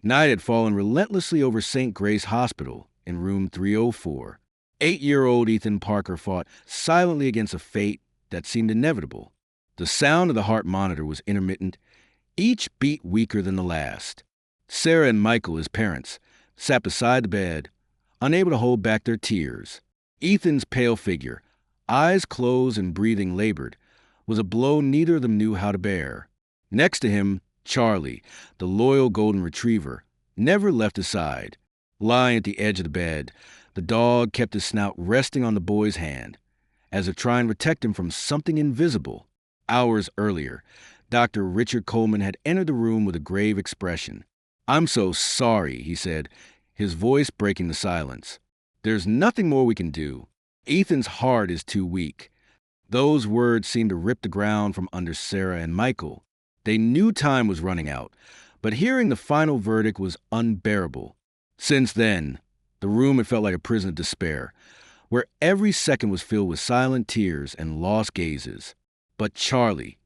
Night had fallen relentlessly over St. Grace Hospital in room 304. 8-year-old Ethan Parker fought silently against a fate that seemed inevitable. The sound of the heart monitor was intermittent, each beat weaker than the last. Sarah and Michael, his parents, sat beside the bed, unable to hold back their tears. Ethan's pale figure, eyes closed and breathing labored, was a blow neither of them knew how to bear. Next to him, Charlie, the loyal golden retriever, never left his side. Lying at the edge of the bed, the dog kept his snout resting on the boy's hand, as if trying to protect him from something invisible. Hours earlier, Dr. Richard Coleman had entered the room with a grave expression. "I'm so sorry," he said, his voice breaking the silence. "There's nothing more we can do. Ethan's heart is too weak." Those words seemed to rip the ground from under Sarah and Michael. They knew time was running out, but hearing the final verdict was unbearable. Since then, the room had felt like a prison of despair, where every second was filled with silent tears and lost gazes. But Charlie,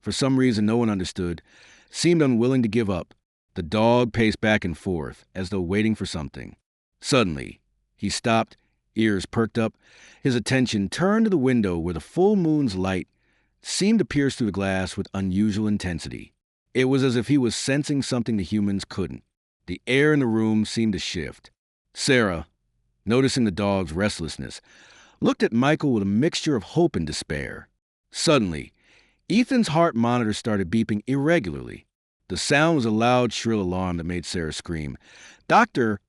for some reason no one understood, seemed unwilling to give up. The dog paced back and forth, as though waiting for something. Suddenly, he stopped, ears perked up, his attention turned to the window where the full moon's light seemed to pierce through the glass with unusual intensity. It was as if he was sensing something the humans couldn't. The air in the room seemed to shift. Sarah, noticing the dog's restlessness, looked at Michael with a mixture of hope and despair. Suddenly, Ethan's heart monitor started beeping irregularly. The sound was a loud, shrill alarm that made Sarah scream, "Doctor,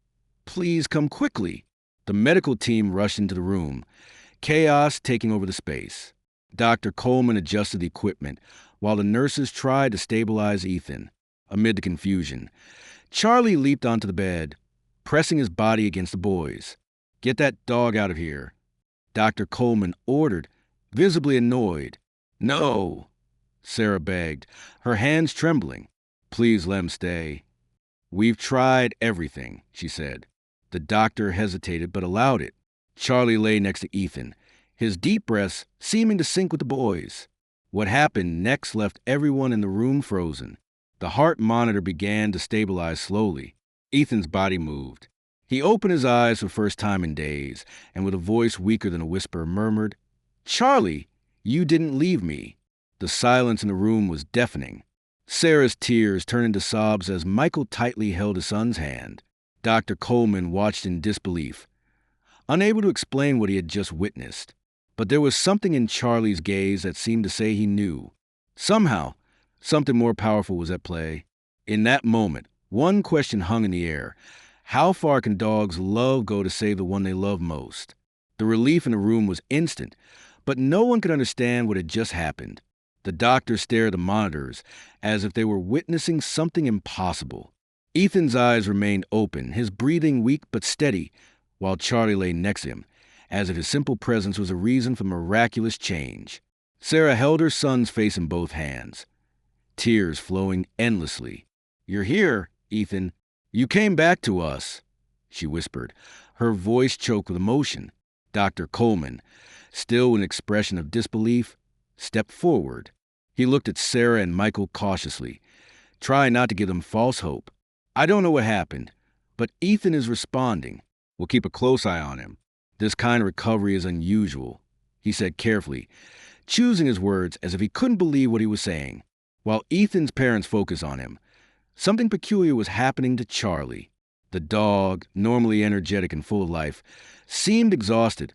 please come quickly." The medical team rushed into the room, chaos taking over the space. Dr. Coleman adjusted the equipment, while the nurses tried to stabilize Ethan. Amid the confusion, Charlie leaped onto the bed, pressing his body against the boys. "Get that dog out of here," Dr. Coleman ordered, visibly annoyed. "No," Sarah begged, her hands trembling. "Please let him stay." "We've tried everything," she said. The doctor hesitated but allowed it. Charlie lay next to Ethan, his deep breaths seeming to sync with the boys. What happened next left everyone in the room frozen. The heart monitor began to stabilize slowly. Ethan's body moved. He opened his eyes for the first time in days, and with a voice weaker than a whisper, murmured, "Charlie, you didn't leave me." The silence in the room was deafening. Sarah's tears turned into sobs as Michael tightly held his son's hand. Dr. Coleman watched in disbelief, unable to explain what he had just witnessed. But there was something in Charlie's gaze that seemed to say he knew. Somehow, something more powerful was at play. In that moment, one question hung in the air. How far can dogs' love go to save the one they love most? The relief in the room was instant, but no one could understand what had just happened. The doctor stared at the monitors as if they were witnessing something impossible. Ethan's eyes remained open, his breathing weak but steady, while Charlie lay next to him, as if his simple presence was a reason for miraculous change. Sarah held her son's face in both hands, tears flowing endlessly. "You're here, Ethan. You came back to us," she whispered, her voice choked with emotion. Dr. Coleman, still with an expression of disbelief, stepped forward. He looked at Sarah and Michael cautiously, trying not to give them false hope. "I don't know what happened, but Ethan is responding. We'll keep a close eye on him. This kind of recovery is unusual," he said carefully, choosing his words as if he couldn't believe what he was saying. While Ethan's parents focused on him, something peculiar was happening to Charlie. The dog, normally energetic and full of life, seemed exhausted,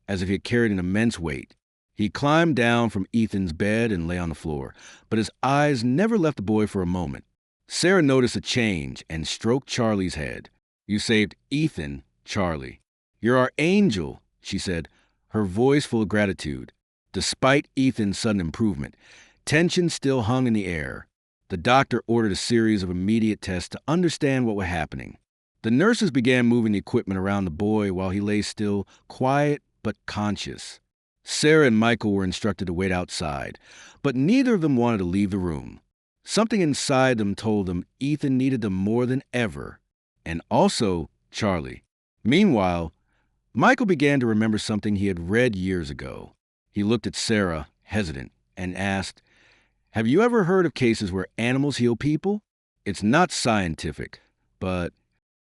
as if he had carried an immense weight. He climbed down from Ethan's bed and lay on the floor, but his eyes never left the boy for a moment. Sarah noticed a change and stroked Charlie's head. "You saved Ethan, Charlie. You're our angel," she said, her voice full of gratitude. Despite Ethan's sudden improvement, tension still hung in the air. The doctor ordered a series of immediate tests to understand what was happening. The nurses began moving the equipment around the boy while he lay still, quiet but conscious. Sarah and Michael were instructed to wait outside, but neither of them wanted to leave the room. Something inside them told them Ethan needed them more than ever, and also Charlie. Meanwhile, Michael began to remember something he had read years ago. He looked at Sarah, hesitant, and asked, "Have you ever heard of cases where animals heal people? It's not scientific, but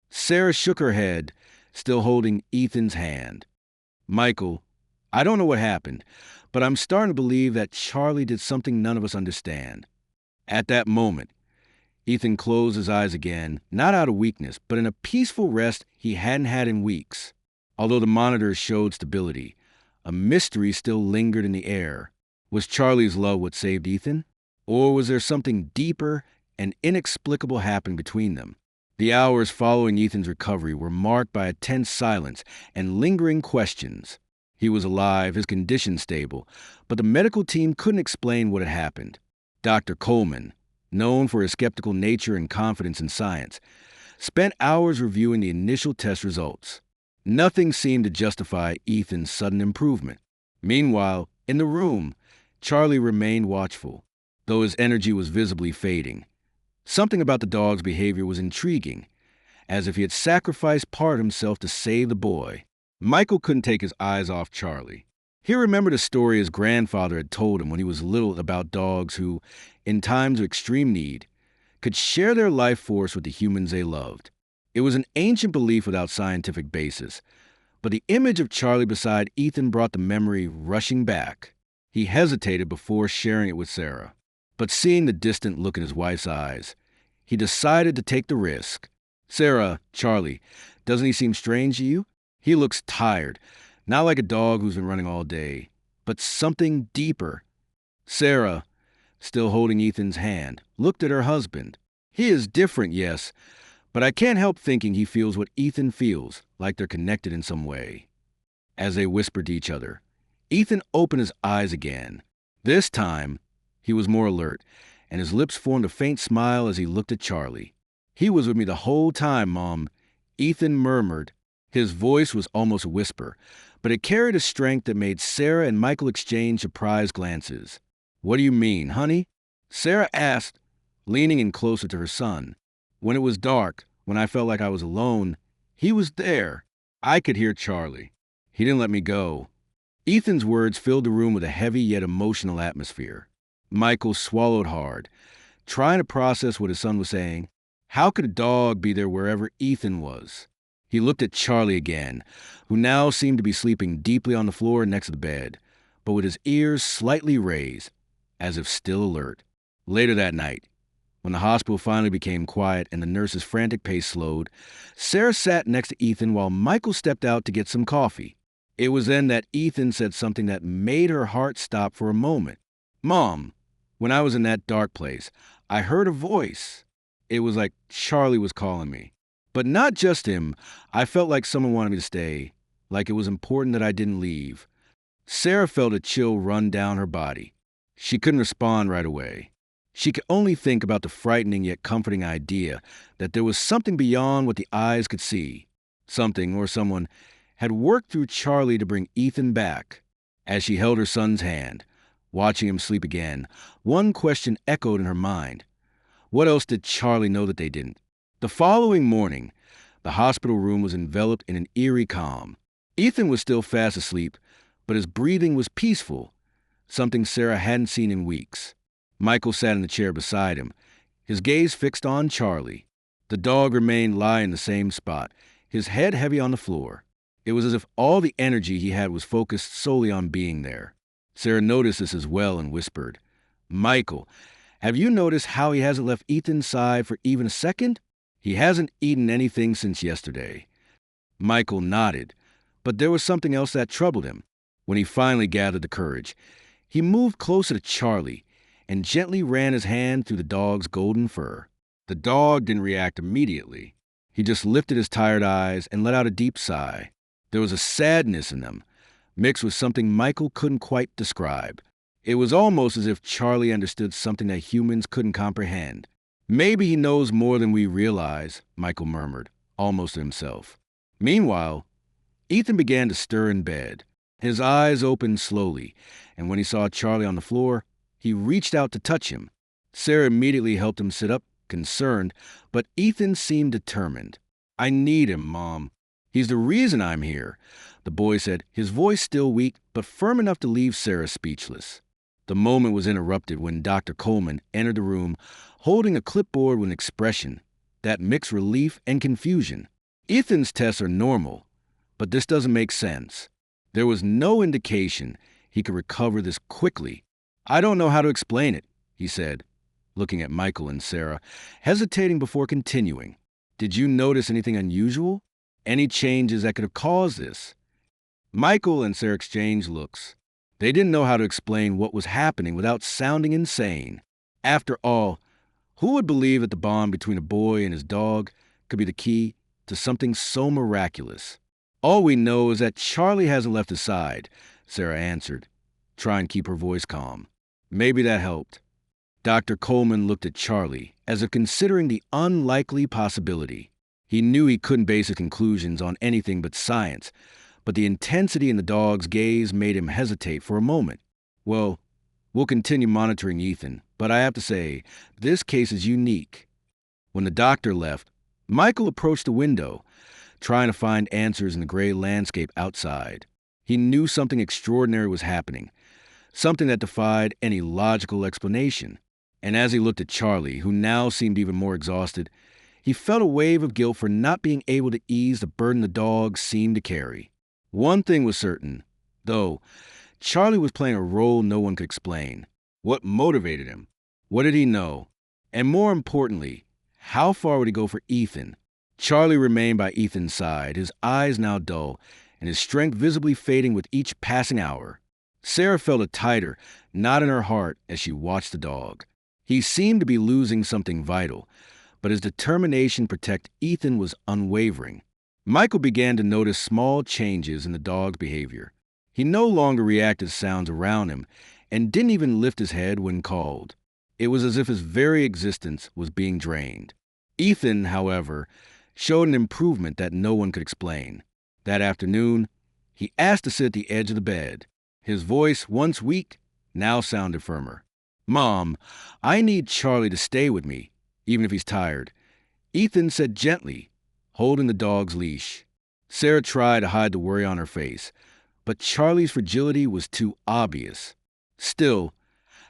Sarah shook her head, still holding Ethan's hand. Michael, I don't know what happened, but I'm starting to believe that Charlie did something none of us understand. At that moment, Ethan closed his eyes again, not out of weakness, but in a peaceful rest he hadn't had in weeks. Although the monitors showed stability, a mystery still lingered in the air. Was Charlie's love what saved Ethan? Or was there something deeper and inexplicable happening between them? The hours following Ethan's recovery were marked by a tense silence and lingering questions. He was alive, his condition stable, but the medical team couldn't explain what had happened. Dr. Coleman, known for his skeptical nature and confidence in science, spent hours reviewing the initial test results. Nothing seemed to justify Ethan's sudden improvement. Meanwhile, in the room, Charlie remained watchful, though his energy was visibly fading. Something about the dog's behavior was intriguing, as if he had sacrificed part of himself to save the boy. Michael couldn't take his eyes off Charlie. He remembered a story his grandfather had told him when he was little about dogs who, in times of extreme need, could share their life force with the humans they loved. It was an ancient belief without scientific basis, but the image of Charlie beside Ethan brought the memory rushing back. He hesitated before sharing it with Sarah, but seeing the distant look in his wife's eyes, he decided to take the risk. Sarah, Charlie, doesn't he seem strange to you? He looks tired, not like a dog who's been running all day, but something deeper. Sarah, still holding Ethan's hand, looked at her husband. He is different, yes, but I can't help thinking he feels what Ethan feels, like they're connected in some way. As they whispered to each other, Ethan opened his eyes again. This time, he was more alert, and his lips formed a faint smile as he looked at Charlie. He was with me the whole time, Mom, Ethan murmured. His voice was almost a whisper, but it carried a strength that made Sarah and Michael exchange surprised glances. What do you mean, honey? Sarah asked, leaning in closer to her son. When it was dark, when I felt like I was alone, he was there. I could hear Charlie. He didn't let me go. Ethan's words filled the room with a heavy yet emotional atmosphere. Michael swallowed hard, trying to process what his son was saying. How could a dog be there wherever Ethan was? He looked at Charlie again, who now seemed to be sleeping deeply on the floor next to the bed, but with his ears slightly raised, as if still alert. Later that night, when the hospital finally became quiet and the nurse's frantic pace slowed, Sarah sat next to Ethan while Michael stepped out to get some coffee. It was then that Ethan said something that made her heart stop for a moment. Mom, when I was in that dark place, I heard a voice. It was like Charlie was calling me. But not just him. I felt like someone wanted me to stay, like it was important that I didn't leave. Sarah felt a chill run down her body. She couldn't respond right away. She could only think about the frightening yet comforting idea that there was something beyond what the eyes could see. Something or someone had worked through Charlie to bring Ethan back. As she held her son's hand, watching him sleep again, one question echoed in her mind. What else did Charlie know that they didn't? The following morning, the hospital room was enveloped in an eerie calm. Ethan was still fast asleep, but his breathing was peaceful, something Sarah hadn't seen in weeks. Michael sat in the chair beside him, his gaze fixed on Charlie. The dog remained lying in the same spot, his head heavy on the floor. It was as if all the energy he had was focused solely on being there. Sarah noticed this as well and whispered, Michael, have you noticed how he hasn't left Ethan's side for even a second? He hasn't eaten anything since yesterday. Michael nodded, but there was something else that troubled him. When he finally gathered the courage, he moved closer to Charlie and gently ran his hand through the dog's golden fur. The dog didn't react immediately. He just lifted his tired eyes and let out a deep sigh. There was a sadness in them, mixed with something Michael couldn't quite describe. It was almost as if Charlie understood something that humans couldn't comprehend. Maybe he knows more than we realize, Michael murmured, almost to himself. Meanwhile, Ethan began to stir in bed. His eyes opened slowly, and when he saw Charlie on the floor, he reached out to touch him. Sarah immediately helped him sit up, concerned, but Ethan seemed determined. I need him, Mom. He's the reason I'm here, the boy said, his voice still weak, but firm enough to leave Sarah speechless. The moment was interrupted when Dr. Coleman entered the room, holding a clipboard with an expression. that mixed relief and confusion. Ethan's tests are normal, but this doesn't make sense. There was no indication he could recover this quickly. I don't know how to explain it, he said, looking at Michael and Sarah, hesitating before continuing. Did you notice anything unusual? Any changes that could have caused this? Michael and Sarah exchanged looks. They didn't know how to explain what was happening without sounding insane. After all, who would believe that the bond between a boy and his dog could be the key to something so miraculous? All we know is that Charlie hasn't left his side, Sarah answered, trying to keep her voice calm. Maybe that helped. Dr. Coleman looked at Charlie as if considering the unlikely possibility. He knew he couldn't base his conclusions on anything but science, but the intensity in the dog's gaze made him hesitate for a moment. Well, we'll continue monitoring Ethan, but I have to say, this case is unique. When the doctor left, Michael approached the window, trying to find answers in the gray landscape outside. He knew something extraordinary was happening, something that defied any logical explanation. And as he looked at Charlie, who now seemed even more exhausted, he felt a wave of guilt for not being able to ease the burden the dog seemed to carry. One thing was certain, though, Charlie was playing a role no one could explain. What motivated him? What did he know? And more importantly, how far would he go for Ethan? Charlie remained by Ethan's side, his eyes now dull, and his strength visibly fading with each passing hour. Sarah felt a tighter knot in her heart as she watched the dog. He seemed to be losing something vital, but his determination to protect Ethan was unwavering. Michael began to notice small changes in the dog's behavior. He no longer reacted to sounds around him and didn't even lift his head when called. It was as if his very existence was being drained. Ethan, however, showed an improvement that no one could explain. That afternoon, he asked to sit at the edge of the bed. His voice, once weak, now sounded firmer. "Mom, I need Charlie to stay with me, even if he's tired," Ethan said gently, holding the dog's leash. Sarah tried to hide the worry on her face, but Charlie's fragility was too obvious. Still,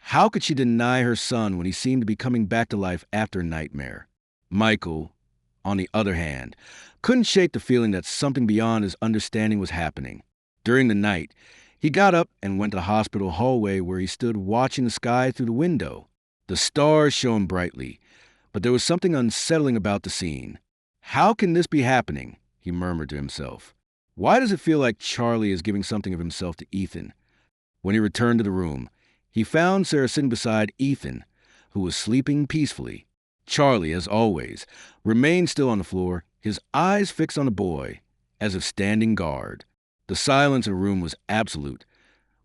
how could she deny her son when he seemed to be coming back to life after a nightmare? Michael, on the other hand, couldn't shake the feeling that something beyond his understanding was happening. During the night, he got up and went to the hospital hallway where he stood watching the sky through the window. The stars shone brightly, but there was something unsettling about the scene. How can this be happening? He murmured to himself. Why does it feel like Charlie is giving something of himself to Ethan? When he returned to the room, he found Sarah sitting beside Ethan, who was sleeping peacefully. Charlie, as always, remained still on the floor, his eyes fixed on the boy, as if standing guard. The silence in the room was absolute,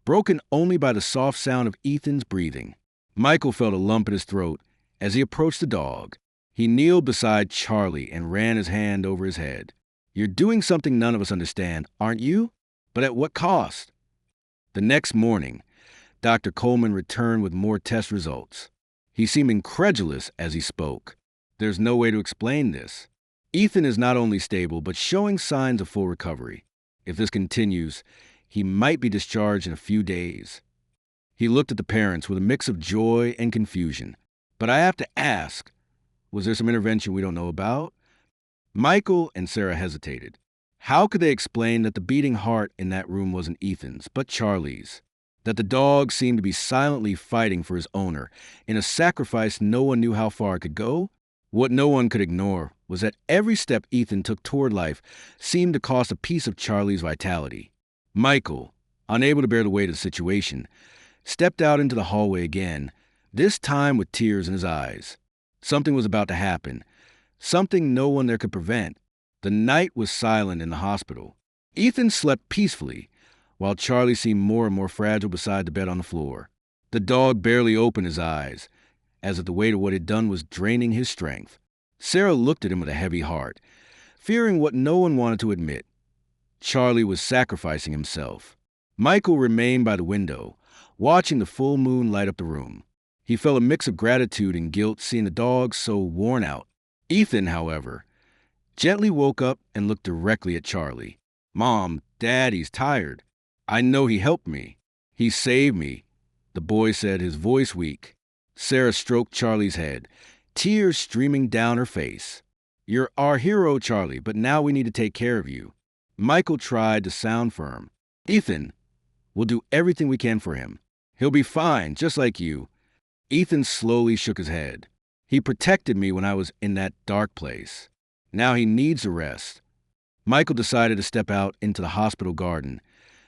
broken only by the soft sound of Ethan's breathing. Michael felt a lump in his throat as he approached the dog. He kneeled beside Charlie and ran his hand over his head. "You're doing something none of us understand, aren't you? But at what cost?" The next morning, Dr. Coleman returned with more test results. He seemed incredulous as he spoke. "There's no way to explain this. Ethan is not only stable, but showing signs of full recovery. If this continues, he might be discharged in a few days." He looked at the parents with a mix of joy and confusion. "But I have to ask, was there some intervention we don't know about?" Michael and Sarah hesitated. How could they explain that the beating heart in that room wasn't Ethan's, but Charlie's? That the dog seemed to be silently fighting for his owner in a sacrifice no one knew how far it could go? What no one could ignore was that every step Ethan took toward life seemed to cost a piece of Charlie's vitality. Michael, unable to bear the weight of the situation, stepped out into the hallway again, this time with tears in his eyes. Something was about to happen, something no one there could prevent. The night was silent in the hospital. Ethan slept peacefully, while Charlie seemed more and more fragile beside the bed on the floor. The dog barely opened his eyes, as if the weight of what he'd done was draining his strength. Sarah looked at him with a heavy heart, fearing what no one wanted to admit. Charlie was sacrificing himself. Michael remained by the window, watching the full moon light up the room. He felt a mix of gratitude and guilt seeing the dog so worn out. Ethan, however, gently woke up and looked directly at Charlie. "Mom, Dad, he's tired. I know he helped me. He saved me," the boy said, his voice weak. Sarah stroked Charlie's head, tears streaming down her face. You're our hero, Charlie, but now we need to take care of you. Michael tried to sound firm. Ethan, we'll do everything we can for him. He'll be fine, just like you. Ethan slowly shook his head. He protected me when I was in that dark place. Now he needs a rest. Michael decided to step out into the hospital garden,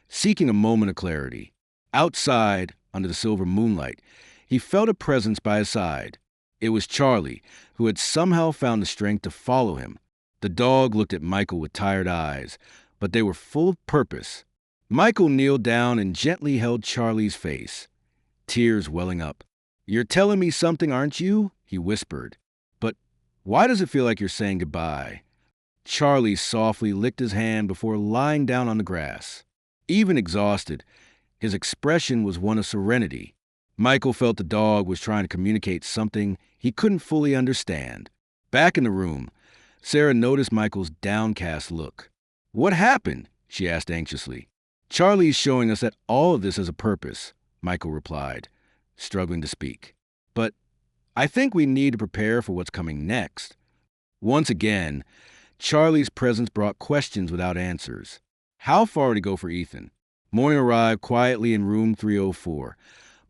seeking a moment of clarity. Outside, under the silver moonlight, he felt a presence by his side. It was Charlie, who had somehow found the strength to follow him. The dog looked at Michael with tired eyes, but they were full of purpose. Michael kneeled down and gently held Charlie's face, tears welling up. "You're telling me something, aren't you?" he whispered. "But why does it feel like you're saying goodbye?" Charlie softly licked his hand before lying down on the grass. Even exhausted, his expression was one of serenity. Michael felt the dog was trying to communicate something he couldn't fully understand. Back in the room, Sarah noticed Michael's downcast look. "What happened?" she asked anxiously. "Charlie's showing us that all of this has a purpose," Michael replied, struggling to speak. "But I think we need to prepare for what's coming next." Once again, Charlie's presence brought questions without answers. How far to go for Ethan? Morning arrived quietly in room 304,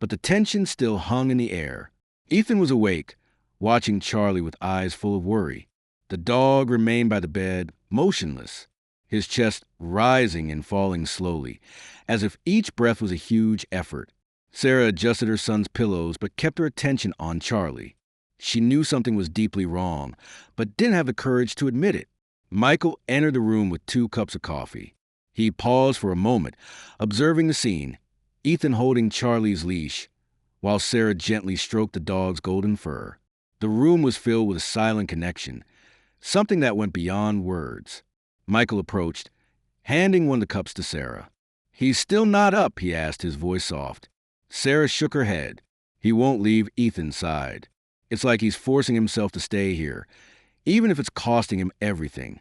but the tension still hung in the air. Ethan was awake, watching Charlie with eyes full of worry. The dog remained by the bed, motionless, his chest rising and falling slowly, as if each breath was a huge effort. Sarah adjusted her son's pillows but kept her attention on Charlie. She knew something was deeply wrong, but didn't have the courage to admit it. Michael entered the room with 2 cups of coffee. He paused for a moment, observing the scene, Ethan holding Charlie's leash, while Sarah gently stroked the dog's golden fur. The room was filled with a silent connection, something that went beyond words. Michael approached, handing one of the cups to Sarah. "He's still not up?" he asked, his voice soft. Sarah shook her head. "He won't leave Ethan's side. It's like he's forcing himself to stay here, even if it's costing him everything."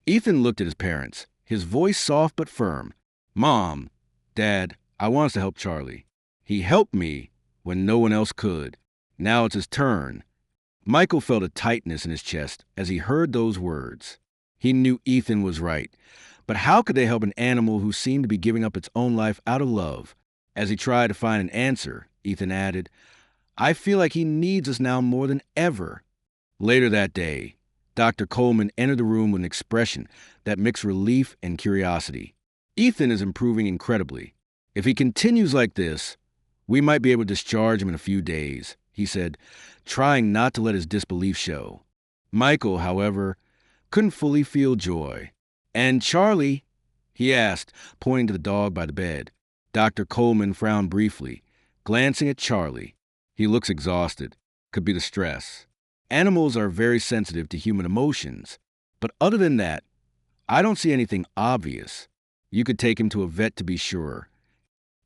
Ethan looked at his parents, his voice soft but firm. "Mom, Dad, I want us to help Charlie. He helped me when no one else could. Now it's his turn." Michael felt a tightness in his chest as he heard those words. He knew Ethan was right, but how could they help an animal who seemed to be giving up its own life out of love? As he tried to find an answer, Ethan added, "I feel like he needs us now more than ever." Later that day, Dr. Coleman entered the room with an expression that mixed relief and curiosity. "Ethan is improving incredibly. If he continues like this, we might be able to discharge him in a few days," he said, trying not to let his disbelief show. Michael, however, couldn't fully feel joy. "And Charlie?" he asked, pointing to the dog by the bed. Dr. Coleman frowned briefly, glancing at Charlie. "He looks exhausted. Could be the stress. Animals are very sensitive to human emotions. But other than that, I don't see anything obvious. You could take him to a vet to be sure."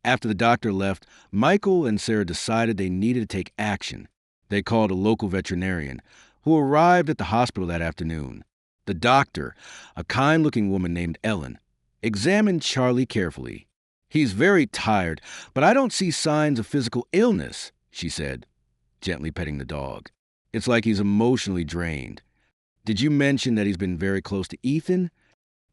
After the doctor left, Michael and Sarah decided they needed to take action. They called a local veterinarian, who arrived at the hospital that afternoon. The doctor, a kind-looking woman named Ellen, examined Charlie carefully. "He's very tired, but I don't see signs of physical illness," she said, gently petting the dog. "It's like he's emotionally drained. Did you mention that he's been very close to Ethan?"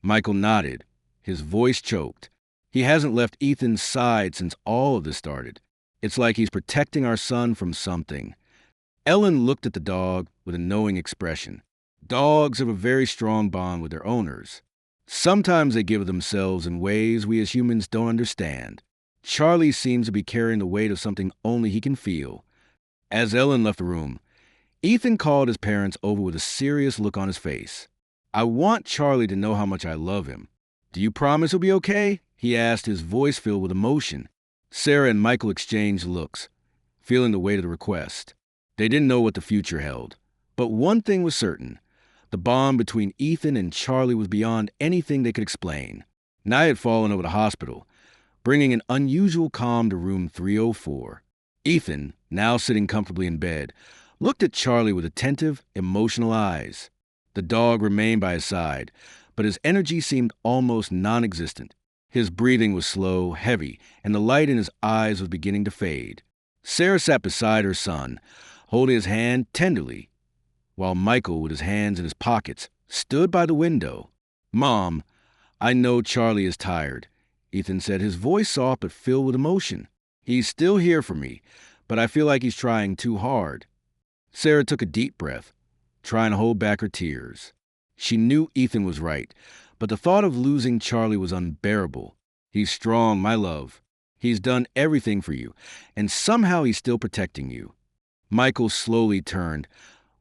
Michael nodded. His voice choked. "He hasn't left Ethan's side since all of this started. It's like he's protecting our son from something." Ellen looked at the dog with a knowing expression. Dogs have a very strong bond with their owners. Sometimes they give of themselves in ways we as humans don't understand. Charlie seems to be carrying the weight of something only he can feel. As Ellen left the room, Ethan called his parents over with a serious look on his face. "I want Charlie to know how much I love him. Do you promise he'll be okay?" he asked, his voice filled with emotion. Sarah and Michael exchanged looks, feeling the weight of the request. They didn't know what the future held. But one thing was certain. The bond between Ethan and Charlie was beyond anything they could explain. Night had fallen over the hospital, bringing an unusual calm to room 304. Ethan, now sitting comfortably in bed, looked at Charlie with attentive, emotional eyes. The dog remained by his side, but his energy seemed almost non-existent. His breathing was slow, heavy, and the light in his eyes was beginning to fade. Sarah sat beside her son, holding his hand tenderly. while Michael, with his hands in his pockets, stood by the window. "Mom, I know Charlie is tired," Ethan said, his voice soft but filled with emotion. "He's still here for me, but I feel like he's trying too hard." Sarah took a deep breath, trying to hold back her tears. She knew Ethan was right, but the thought of losing Charlie was unbearable. "He's strong, my love. He's done everything for you, and somehow he's still protecting you." Michael slowly turned,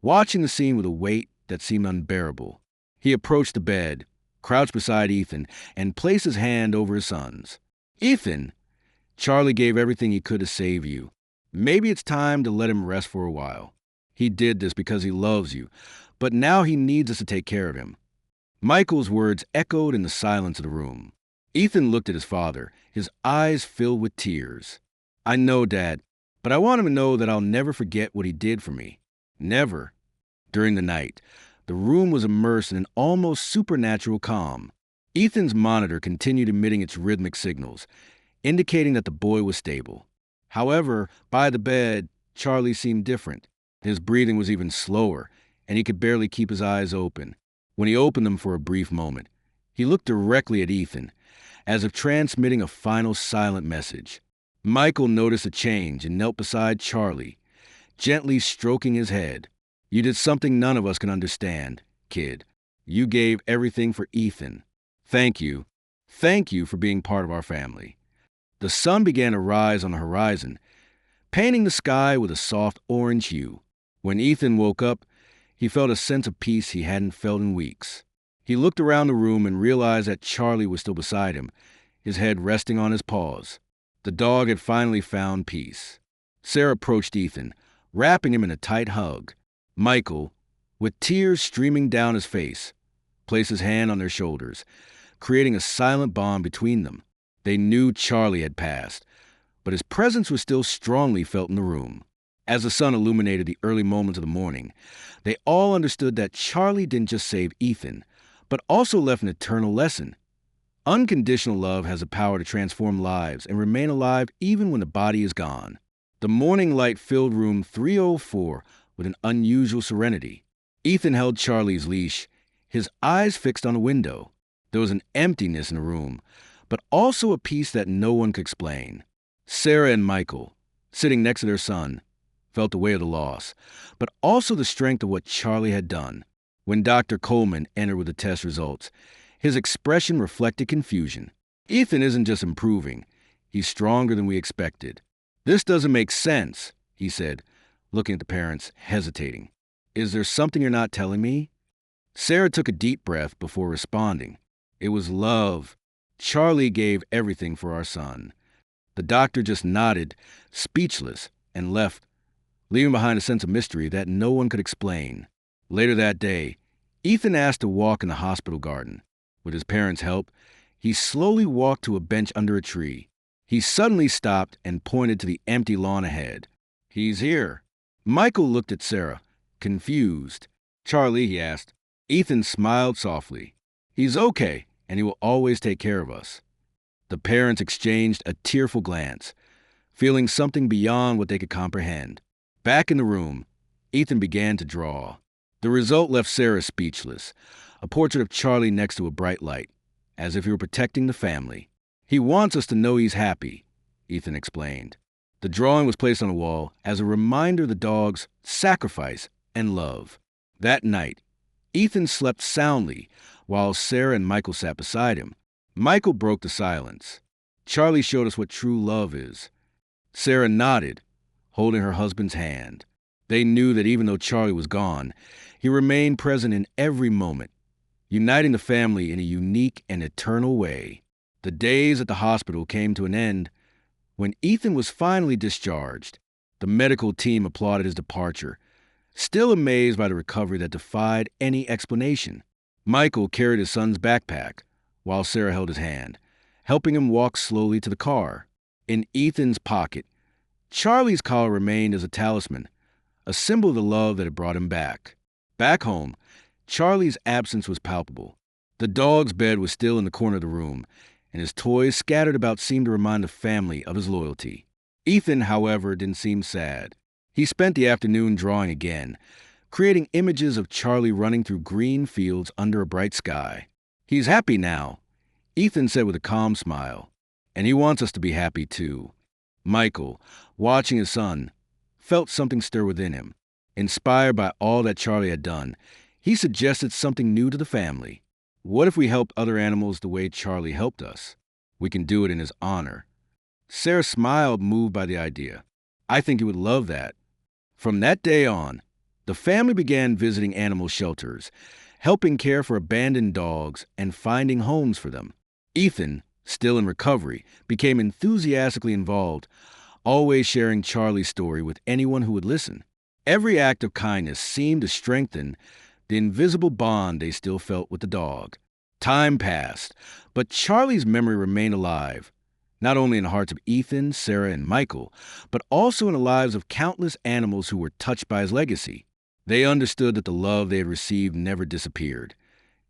watching the scene with a weight that seemed unbearable. He approached the bed, crouched beside Ethan, and placed his hand over his son's. "Ethan, Charlie gave everything he could to save you. Maybe it's time to let him rest for a while. He did this because he loves you, but now he needs us to take care of him." Michael's words echoed in the silence of the room. Ethan looked at his father, his eyes filled with tears. "I know, Dad, but I want him to know that I'll never forget what he did for me. Never." During the night, the room was immersed in an almost supernatural calm. Ethan's monitor continued emitting its rhythmic signals, indicating that the boy was stable. However, by the bed, Charlie seemed different. His breathing was even slower, and he could barely keep his eyes open. When he opened them for a brief moment, he looked directly at Ethan, as if transmitting a final silent message. Michael noticed a change and knelt beside Charlie, gently stroking his head. "You did something none of us can understand, kid. You gave everything for Ethan. Thank you. Thank you for being part of our family." The sun began to rise on the horizon, painting the sky with a soft orange hue. When Ethan woke up, he felt a sense of peace he hadn't felt in weeks. He looked around the room and realized that Charlie was still beside him, his head resting on his paws. The dog had finally found peace. Sarah approached Ethan, wrapping him in a tight hug. Michael, with tears streaming down his face, placed his hand on their shoulders, creating a silent bond between them. They knew Charlie had passed, but his presence was still strongly felt in the room. As the sun illuminated the early moments of the morning, they all understood that Charlie didn't just save Ethan, but also left an eternal lesson. Unconditional love has the power to transform lives and remain alive even when the body is gone. The morning light filled room 304 with an unusual serenity. Ethan held Charlie's leash, his eyes fixed on the window. There was an emptiness in the room, but also a peace that no one could explain. Sarah and Michael, sitting next to their son, felt the weight of the loss, but also the strength of what Charlie had done. When Dr. Coleman entered with the test results, his expression reflected confusion. "Ethan isn't just improving, he's stronger than we expected." "This doesn't make sense," he said, looking at the parents, hesitating. "Is there something you're not telling me?" Sarah took a deep breath before responding. "It was love. Charlie gave everything for our son." The doctor just nodded, speechless, and left, leaving behind a sense of mystery that no one could explain. Later that day, Ethan asked to walk in the hospital garden. With his parents' help, he slowly walked to a bench under a tree. He suddenly stopped and pointed to the empty lawn ahead. "He's here." Michael looked at Sarah, confused. "Charlie," he asked. Ethan smiled softly. "He's okay, and he will always take care of us." The parents exchanged a tearful glance, feeling something beyond what they could comprehend. Back in the room, Ethan began to draw. The result left Sarah speechless, a portrait of Charlie next to a bright light, as if he were protecting the family. "He wants us to know he's happy," Ethan explained. The drawing was placed on the wall as a reminder of the dog's sacrifice and love. That night, Ethan slept soundly while Sarah and Michael sat beside him. Michael broke the silence. "Charlie showed us what true love is." Sarah nodded, holding her husband's hand. They knew that even though Charlie was gone, he remained present in every moment, uniting the family in a unique and eternal way. The days at the hospital came to an end when Ethan was finally discharged. The medical team applauded his departure, still amazed by the recovery that defied any explanation. Michael carried his son's backpack, while Sarah held his hand, helping him walk slowly to the car. In Ethan's pocket, Charlie's collar remained as a talisman, a symbol of the love that had brought him back. Back home, Charlie's absence was palpable. The dog's bed was still in the corner of the room, and his toys scattered about seemed to remind the family of his loyalty. Ethan, however, didn't seem sad. He spent the afternoon drawing again, creating images of Charlie running through green fields under a bright sky. "He's happy now," Ethan said with a calm smile, "and he wants us to be happy too." Michael, watching his son, felt something stir within him. Inspired by all that Charlie had done, he suggested something new to the family. "What if we helped other animals the way Charlie helped us? We can do it in his honor." Sarah smiled, moved by the idea. "I think he would love that." From that day on, the family began visiting animal shelters, helping care for abandoned dogs and finding homes for them. Ethan, still in recovery, became enthusiastically involved, always sharing Charlie's story with anyone who would listen. Every act of kindness seemed to strengthen the invisible bond they still felt with the dog. Time passed, but Charlie's memory remained alive, not only in the hearts of Ethan, Sarah, and Michael, but also in the lives of countless animals who were touched by his legacy. They understood that the love they had received never disappeared.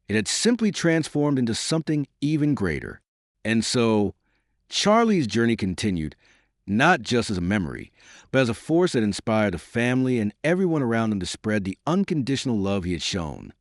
It had simply transformed into something even greater. And so, Charlie's journey continued, not just as a memory, but as a force that inspired the family and everyone around him to spread the unconditional love he had shown.